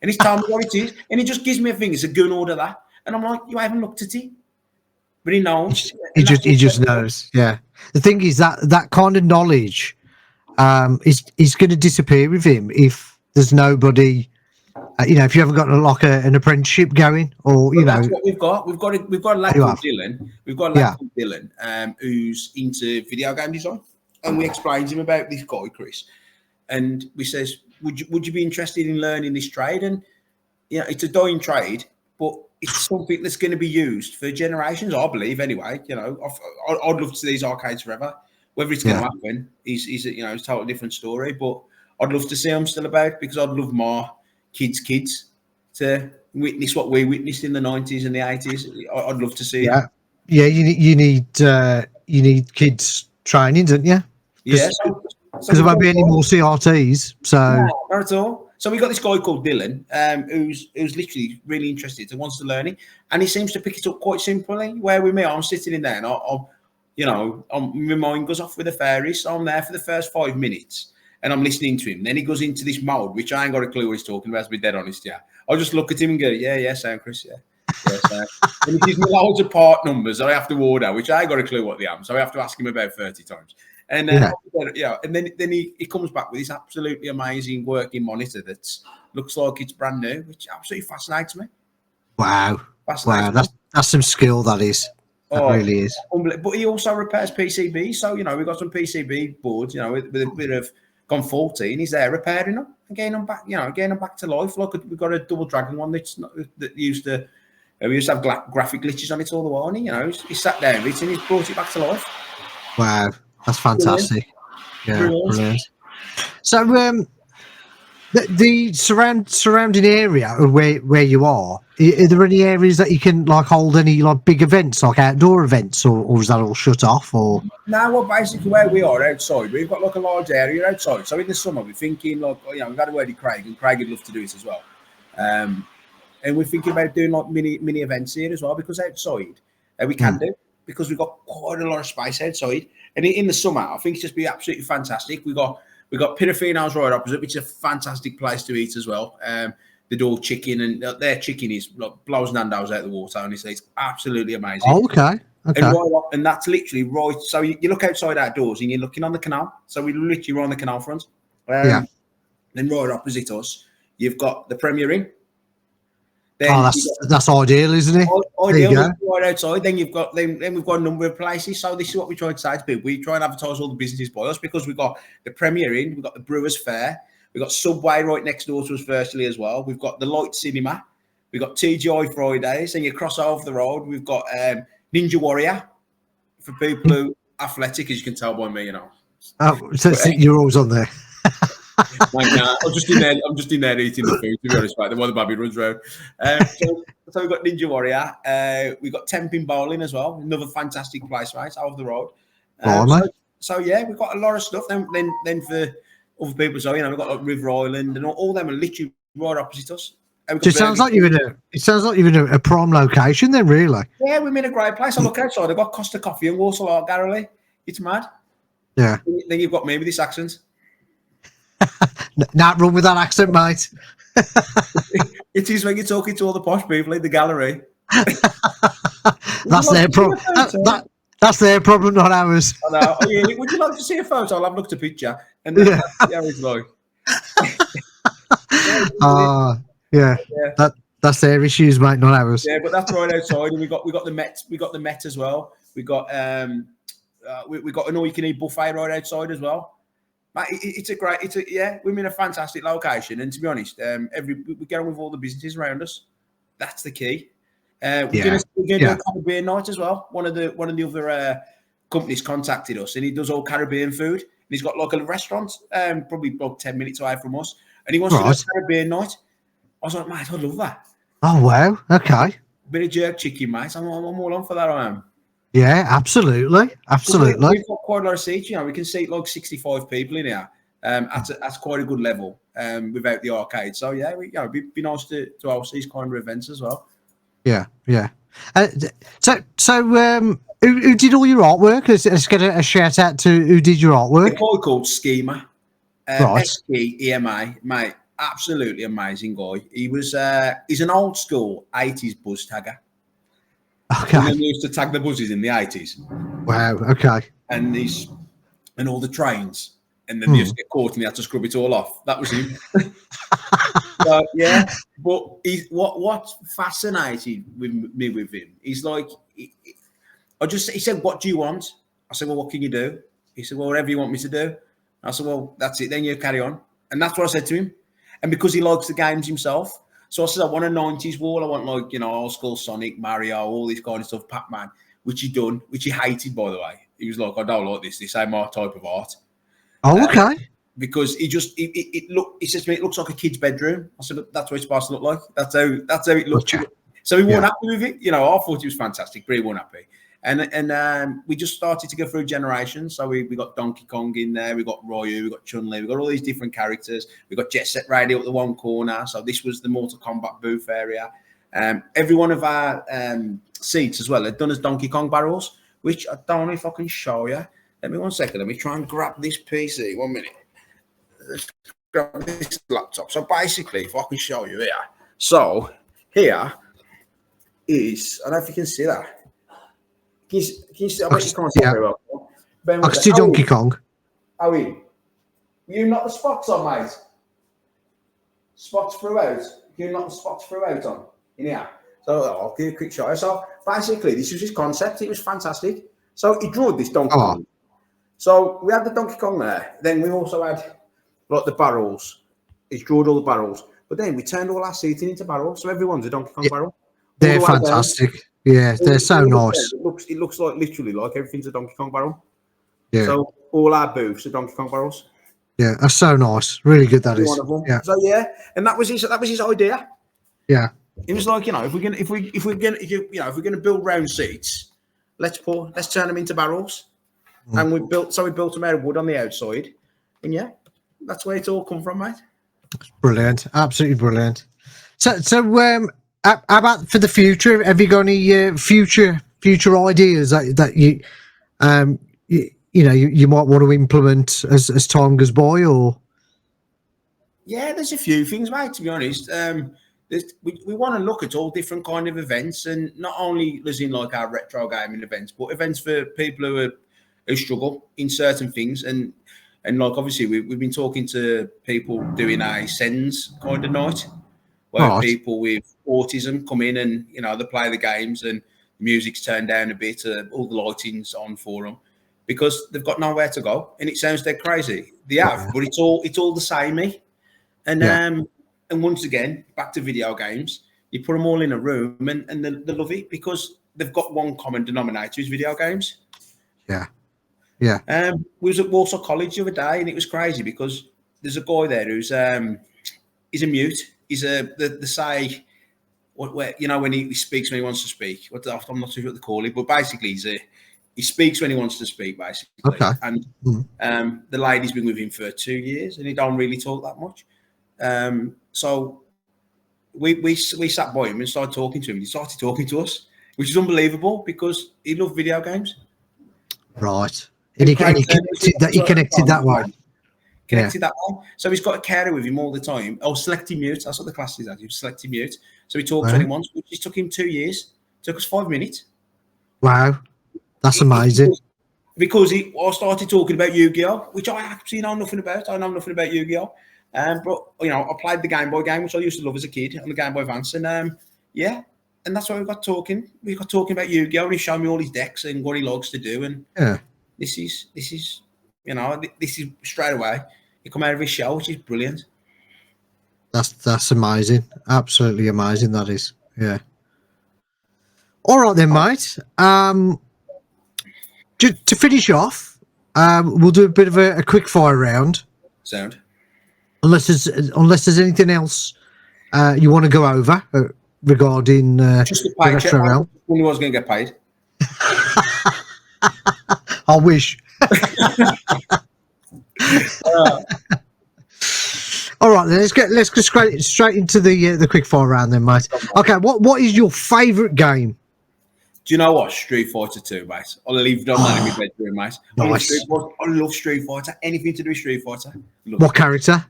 And he's telling me what it is, and he just gives me a thing. It's a gun order that, and I'm like, you haven't looked at it, but he knows. He just knows. Yeah. The thing is that kind of knowledge is going to disappear with him if there's nobody. If you haven't got an apprenticeship going, or that's what we've got. We've got a lad called Dylan. We've got a lad called Dylan, who's into video game design, and we explained to him about this guy Chris, and we says, Would you be interested in learning this trade? And it's a dying trade, but it's something that's going to be used for generations, I believe. Anyway, I'd love to see these arcades forever. Whether it's going to happen is a totally different story. But I'd love to see them still about, because I'd love more kids to witness what we witnessed in the 90s and the 80s. I'd love to see. Yeah, you need kids training, don't you? Yeah. Because there won't be any more CRTs. So no, not at all. So we got this guy called Dylan, who's literally really interested and wants to learn it, and he seems to pick it up quite simply. Where with me, I'm sitting in there, and my mind goes off with the fairies. So I'm there for the first 5 minutes, and I'm listening to him. Then he goes into this mode, which I ain't got a clue what he's talking about. To be dead honest, I'll just look at him and go, yeah, sound Chris, sound. And he gives me loads of part numbers that I have to order, which I ain't got a clue what they are. So I have to ask him about 30 times. And then, and then he comes back with this absolutely amazing working monitor that looks like it's brand new, which absolutely fascinates me. Wow, that's some skill. That is, really is. But he also repairs PCBs. So we've got some PCB boards, with a bit of gone faulty, and he's there repairing them and getting them back, getting them back to life. Like we've got a double dragon one that used to have graphic glitches on it all the while. And he sat down with it and he's brought it back to life. Wow. That's fantastic. Brilliant. So, the surrounding area of where you are there any areas that you can hold any big events, like outdoor events, or is that all shut off? Or well, basically where we are outside, we've got a large area outside. So in the summer, we're thinking we've had a word with Craig, and Craig would love to do it as well. And we're thinking about doing mini events here as well, because outside we can do, because we've got quite a lot of space outside. And in the summer, I think it's just be absolutely fantastic. We got Pirofino's right opposite, which is a fantastic place to eat as well. They do chicken, and their chicken is blows Nando's out of the water. Honestly, it's absolutely amazing. Oh, okay. And that's literally right. So you look outside outdoors, and you're looking on the canal. So we're literally on the canal front. Then right opposite us, you've got the Premier Inn. Then that's ideal, isn't it? Ideal, right outside. Then we've got a number of places. So this is what we try to say to people. We try and advertise all the businesses by us, because we've got the Premier Inn, we've got the Brewers Fair, we've got Subway right next door to us virtually as well. We've got the Light Cinema, we've got TGI Fridays, and you cross over the road. We've got Ninja Warrior for people who athletic, as you can tell by me, you know. Oh, so you're always on there. Like, nah, I'm just in there eating the food, to be honest, right? The one the baby runs around. So we've got Ninja Warrior. We've got Temping Bowling as well. Another fantastic place, right? Out of the road. So yeah, we've got a lot of stuff. Then for other people, so you know, we've got like River Island and all them are literally right opposite us. It sounds like you're in a prime location then, really. Yeah, we're in a great place. I look outside, I've got Costa Coffee and Walsall Art Gallery. It's mad. Yeah. Then you've got me with this accent. Not wrong with that accent, mate. It is when you're talking to all the posh people in the gallery. That's their problem. That's their problem, not ours. I know. Oh, yeah. Would you like to see a photo? I'll have a look at a picture. And that's it's like. Yeah. That's their issues, mate, not ours. Yeah, but that's right outside. And we got the Met as well. We got we got an all-you-can-eat buffet right outside as well. Mate, we're in a fantastic location, and to be honest, we get on with all the businesses around us. That's the key. We're going to do a Caribbean night as well. One of the other companies contacted us, and he does all Caribbean food. And he's got like a restaurant, probably about 10 minutes away from us, and he wants to do a Caribbean night. I was like, mate, I'd love that. Oh wow, okay. Bit of jerk chicken, mate. I'm all on for that. I am. Yeah, absolutely. We've got quite a lot of seats. You know, we can seat like 65 people in here. That's quite a good level without the arcade. So yeah, it'd be nice to host these kind of events as well. Yeah. So who did all your artwork? Let's get a shout out to who did your artwork. A guy called Schema, SKEMA, mate. Absolutely amazing guy. He was he's an old school 80s buzz tagger. Okay. And then he used to tag the buzzes in the 80s. Wow. Okay. And all the trains, and then they used to get caught and they had to scrub it all off. That was him. So yeah, but what fascinated me with him? He's like, he said, "What do you want?" I said, "Well, what can you do?" He said, "Well, whatever you want me to do." I said, "Well, that's it. Then you carry on." And that's what I said to him. And because he likes the games himself. So I said, I want a 90s wall. I want like, old school Sonic, Mario, all this kind of stuff, Pac-Man, which he hated, by the way. He was like, I don't like this. This ain't my type of art. Oh, okay. Because he says to me, it looks like a kid's bedroom. I said, that's what it's supposed to look like. That's how it looks. Gotcha. So he wasn't happy with it. I thought it was fantastic, but he wasn't happy. And we just started to go through generations. So we got Donkey Kong in there, we got Ryu, we got Chun-Li, we got all these different characters. We got Jet Set Radio at the one corner. So this was the Mortal Kombat booth area. Every one of our seats as well, they're done as Donkey Kong barrels, which I don't know if I can show you. Let me 1 second. Let me try and grab this PC. 1 minute. Let's grab this laptop. So basically, if I can show you here. So here is, I don't know if you can see that. Can you see? I bet you can't see very well. I can see Donkey Kong. Owen, you knock the spots on, mate. Spots throughout. You knock the spots throughout on in here. So I'll give you a quick shot. So basically, this was his concept. It was fantastic. So he drew this Donkey Kong. So we had the Donkey Kong there. Then we also had like the barrels. He drew all the barrels. But then we turned all our seating into barrels. So everyone's a Donkey Kong barrel. They're fantastic. Yeah, they're so nice. It looks like literally like everything's a Donkey Kong barrel. Yeah. So all our booths are Donkey Kong barrels. Yeah, that's so nice. Really good. That is. One of them. Yeah. So yeah, and that was his idea. Yeah. It was like, if we're gonna build round seats, let's turn them into barrels. And we built them out of wood on the outside, and yeah, that's where it's all come from, mate. Brilliant, absolutely brilliant. So how about for the future? Have you got any future ideas that you might want to implement as time goes by, or? Yeah, there's a few things, mate. To be honest, we want to look at all different kind of events, and not only as in like our retro gaming events, but events for people who struggle in certain things, and like obviously we've been talking to people doing a SENS kind of night, where people with autism come in and they play the games and the music's turned down a bit, all the lighting's on for them because they've got nowhere to go, and it sounds dead crazy. They have, but it's all the same. And once again, back to video games, you put them all in a room and they love it because they've got one common denominator is video games. Yeah. Yeah. We was at Walsall College the other day, and it was crazy because there's a guy there who's he's a mute. He's the say what you know when he speaks when he wants to speak. I'm not sure what they call it, but basically he speaks when he wants to speak, basically. Okay. And the lady's been with him for 2 years, and he don't really talk that much. So we sat by him and started talking to him. He started talking to us, which is unbelievable because he loved video games. Right. And he connected that way. Connected that way. So he's got a carer with him all the time. Oh, selective mute. That's what the class is at. He was selective mute. So he talks when he wants, which just took him 2 years. Took us 5 minutes. Wow. That's amazing. Because I started talking about Yu-Gi-Oh, which I actually know nothing about. I know nothing about Yu-Gi-Oh. But you know, I played the Game Boy game, which I used to love as a kid on the Game Boy Advance, and yeah, and that's why we got talking. We got talking about Yu-Gi-Oh, and he showed me all his decks and what he likes to do, and this is you know, this is straight away. He come out of his shell, which is brilliant. That's amazing, absolutely amazing. That is, yeah. All right then, mate. To finish off, we'll do a bit of a quick fire round. Sound. Unless there's anything else you want to go over regarding just the paycheck. When he was going to get paid. I wish. All right, then let's go straight into the quick fire round, then, mate. Okay, what is your favourite game? Do you know what? Street Fighter 2, mate. I lived on that in my bedroom, mate. Nice. I love Street Fighter. Anything to do with Street Fighter. What character?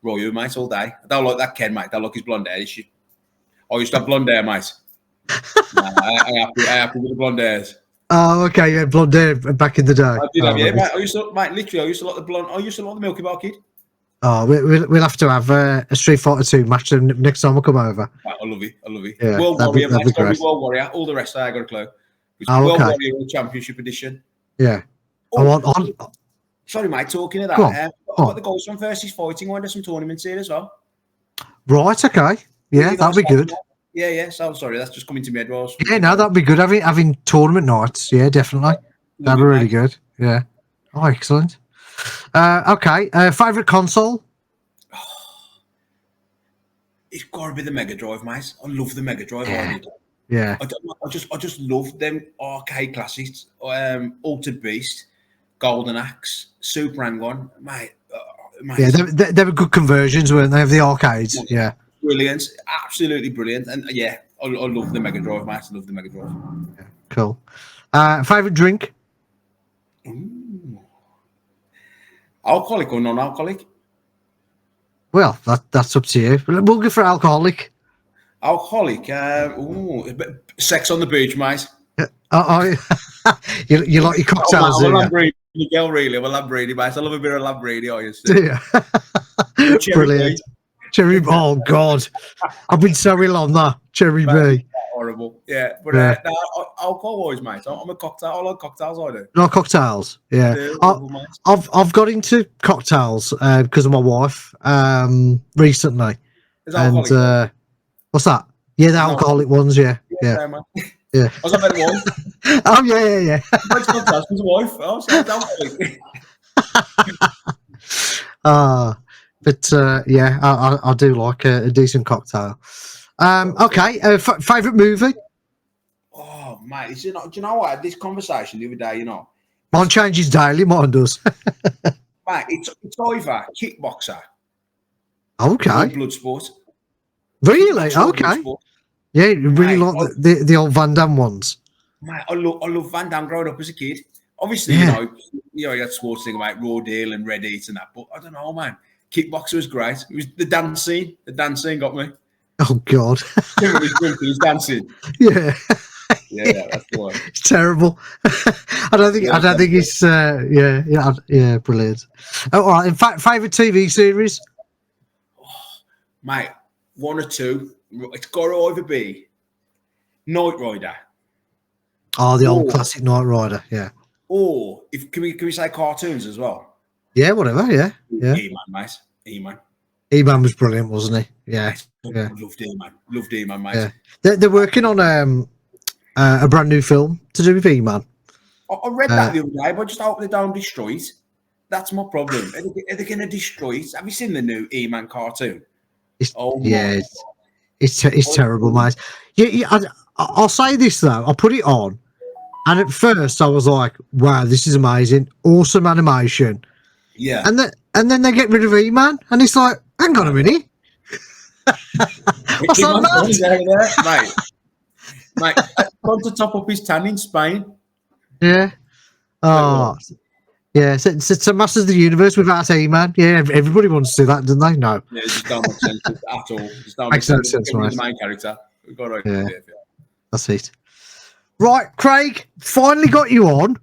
Ryu, mate, all day. I don't like that Ken, mate. I don't like his blonde hair. I used to have blonde hair, mate. I happy with the blonde hairs. Oh, okay, yeah, blonde hair back in the day. I did have, yeah, mate. I used to like the blonde. I used to like the Milky Bar Kid. Oh, we'll have to have a Street Fighter 2 match next time we come over. Right, I love it. Yeah, World Warrior, mate. World Warrior. All the rest, I got a clue. World Warrior Championship Edition. Yeah. Sorry, mate. Talking of that, I've got the Ghost from Versus Fighting. I went to some tournaments here as well. Right. Okay. Yeah, that'd be good. Yeah. So sorry, that's just coming to me head. Yeah, no, that'd be good. Having tournament nights. Yeah, definitely. That'd be really good. Yeah. Oh, excellent. Okay. Favorite console? It's got to be the Mega Drive, mate. I love the Mega Drive. Yeah. I just love them arcade classics. Altered Beast, Golden Axe, Super Hang-On, mate. Yeah, they were good conversions, weren't they, of the arcades? Yeah. Brilliant. Absolutely brilliant. And yeah, I love the Mega Drive, mate. I love the Mega Drive. Yeah, cool. Favorite drink? Ooh. Alcoholic or non-alcoholic? Well, that's up to you. We'll go for alcoholic. Alcoholic. Sex on the beach, mate. You like your cocktails, do you? Miguel, really. I'm a Lambrini, mate. I love a bit of Lambrini, I used to. Yeah. Brilliant. Cherry. Oh, God. I've been so ill on that. Cherry B. Horrible. Yeah. But alcohol-wise, mate. I'm a cocktail. I like cocktails, I do. No, cocktails. Yeah. I've got into cocktails because of my wife recently. And what's that? Yeah, the alcoholic ones, yeah. Yeah. Yeah. I was about one. Oh, yeah. What's cocktails with your wife? Oh, so alcoholic. But yeah, I do like a decent cocktail. Okay, favourite movie? Oh, mate, do you know what? I had this conversation the other day, you know. Mine changes daily, mine does. Mate, it's either Kickboxer. Okay. Blood sport. Really? Okay. Yeah, you really like the old Van Damme ones. Mate, I love Van Damme growing up as a kid. Obviously, you know, you got sports thing like Raw Deal and Red Heat and that, but I don't know, man. Kickboxer was great. It was the dance scene. The dance scene got me. Oh God. He was dancing. Yeah. Yeah, that's the one. It's terrible. I don't think it's yeah, brilliant. Oh, all right. In fact, favourite TV series? Oh, mate, one or two. It's got to either be Knight Rider. Oh, the old classic Knight Rider, yeah. Or can we say cartoons as well? Yeah, whatever, yeah. E-Man, mate. E-Man. E-Man was brilliant, wasn't he? Yeah. I loved E-Man. Loved E-Man, mate. Yeah. They're working on a brand new film to do with E-Man. I read that the other day, but I just hope they don't destroy it. That's my problem. Are they going to destroy it? Have you seen the new E-Man cartoon? It's terrible, mate. I'll say this though. I put it on, and at first I was like, "Wow, this is amazing! Awesome animation." Yeah. And then they get rid of E-Man, and it's like, "Hang on a minute." What's that, mate, gone to top up his tan in Spain. Yeah. Oh, yeah. So it's a Masters of the Universe without E-Man. Yeah, everybody wants to do that, don't they? No. Yeah, it just don't make sense at all. Just don't Makes no sense, right? The main character. We've got to yeah. That's it. Right, Craig, finally got you on.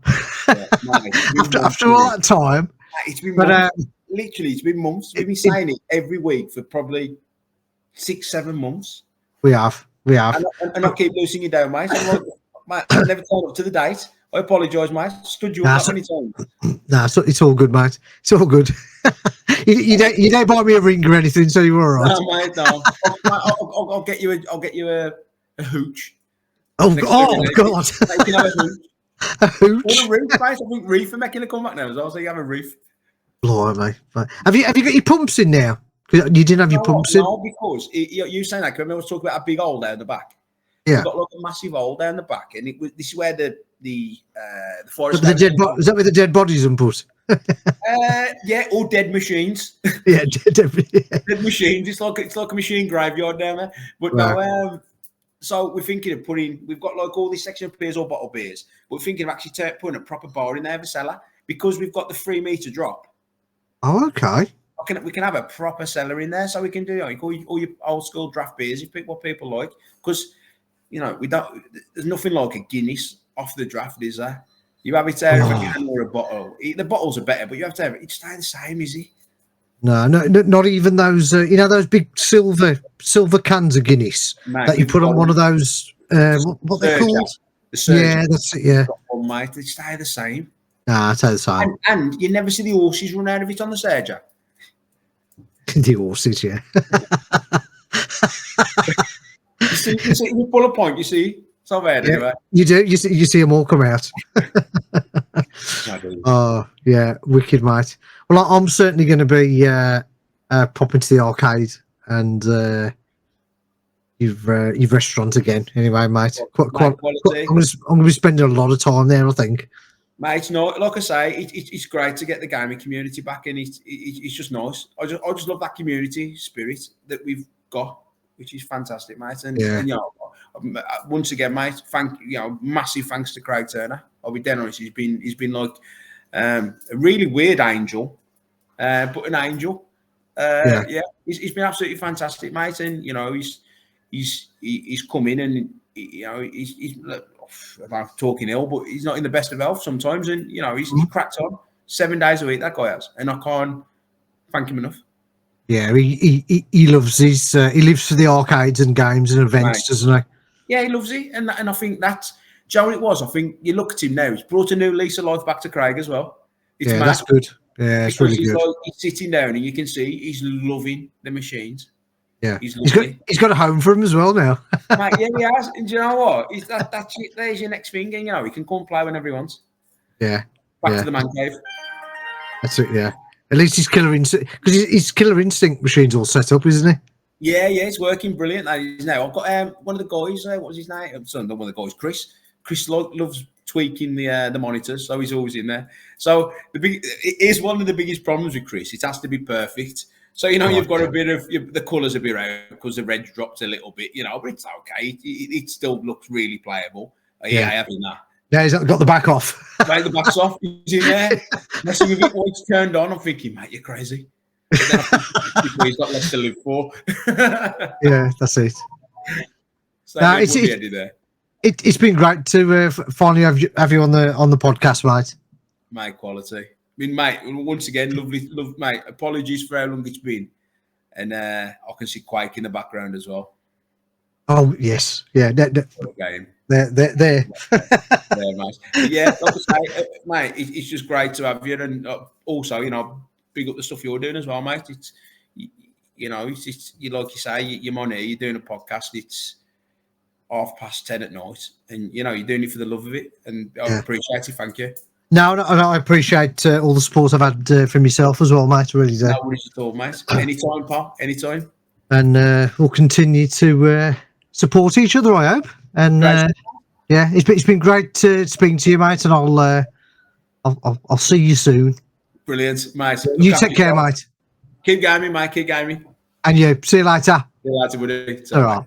Yeah, mate, after all that time. It's been months. Literally, it's been months. We've been saying it every week for probably 6-7 months. We have. And I keep losing you down, mate. Like, mate, I never turned up to the date. I apologise, mate. Stood you up that many times. Nah, it's all good, mate. It's all good. you don't buy me a ring or anything, so you're all right. No, mate, no. I'll get you a hooch. Oh God! You can have a hooch. A hooch. Or a roof, mate. I think Reef are making a comeback now as well, so you have a roof. Blimey. Have you got your pumps in now? You didn't have your pumps in? No, because you saying that, because I was talking about a big hole down the back. Yeah. We've got like a massive hole down the back, and this is where the forest. Is that where the dead bodies are put? Yeah, or dead machines. Yeah, dead machines. It's like a machine graveyard down there. But no, so we're thinking of we've got like all this section of beers or bottle beers. But we're thinking of actually putting a proper bar in there, the cellar, because we've got the 3 meter drop. Oh, okay. We can have a proper cellar in there, so we can do all your old school draft beers. You pick what people like, because we don't. There's nothing like a Guinness off the draft, is there? You have it there if a can or a bottle. The bottles are better, but you have to have it. It stays the same, is it? No, not even those. Those big silver cans of Guinness that you put on one of those. What they're called? Yeah, that's it. Yeah, mate, they stay the same. Nah, stay the same. And you never see the horses run out of it on the Serger. The horses, yeah. you pull a point. You see, it's over there. Anyway. You do. You see them all come out. Oh yeah, wicked, mate. Well, I'm certainly going to be popping to the arcade and you've restaurant again. Anyway, mate. I'm going to be spending a lot of time there, I think. Mate, no, like I say, it's great to get the gaming community back in. It's just nice. I just love that community spirit that we've got, which is fantastic, mate. And once again, mate, massive thanks to Craig Turner. I'll be dead honest. He's been like a really weird angel, but an angel. He's been absolutely fantastic, mate. And he's come in and he's about talking ill, but he's not in the best of health sometimes, and he's cracked on 7 days a week. That guy has, and I can't thank him enough. Yeah, he loves his. He lives for the arcades and games and events, doesn't he? Yeah, he loves it, and I think that's Joe. It was. I think you look at him now. He's brought a new lease of life back to Craig as well. It's mad. That's good. Yeah, it's really good. Like, he's sitting down, and you can see he's loving the machines. Yeah, he's got a home for him as well now. Mate, yeah, he has. And do you know what? That's it. There's your next thing, and he can come play whenever he wants. Yeah, back to the man cave. That's it. Yeah, at least his killer instinct, because his killer instinct machine's all set up, isn't he? Yeah, it's working brilliant. Now I've got one of the guys. What was his name? One of the guys, Chris. Chris loves tweaking the monitors, so he's always in there. So it is one of the biggest problems with Chris. It has to be perfect. So, you've got a bit of the colours a bit out because the red dropped a little bit, but it's okay. It still looks really playable. Yeah, having that. Yeah, he's got the back off. Right, the back's off. He's in there. Messing with it while it's turned on. I'm thinking, mate, you're crazy. But then he's got less to live for. Yeah, that's it. So it's been great to finally have you on the podcast, mate. My quality. I mean, mate, once again, love, mate. Apologies for how long it's been, and I can see Quake in the background as well. Oh yes, yeah. There. Mate. Yeah, like I say, mate, it's just great to have you, and also, big up the stuff you're doing as well, mate. It's, it's like you say, you're on here, you're doing a podcast. 10:30 at night, and you know you're doing it for the love of it, and I appreciate it. Thank you. No, I appreciate all the support I've had from yourself as well, mate. Really do. No worries at all, mate. Anytime, pal. Anytime. And we'll continue to support each other, I hope. And yeah, it's been great speaking to you, mate. And I'll see you soon. Brilliant, mate. You take care, mate. Keep gaming, mate. Keep gaming. And you. See you later. See you later, buddy. All right.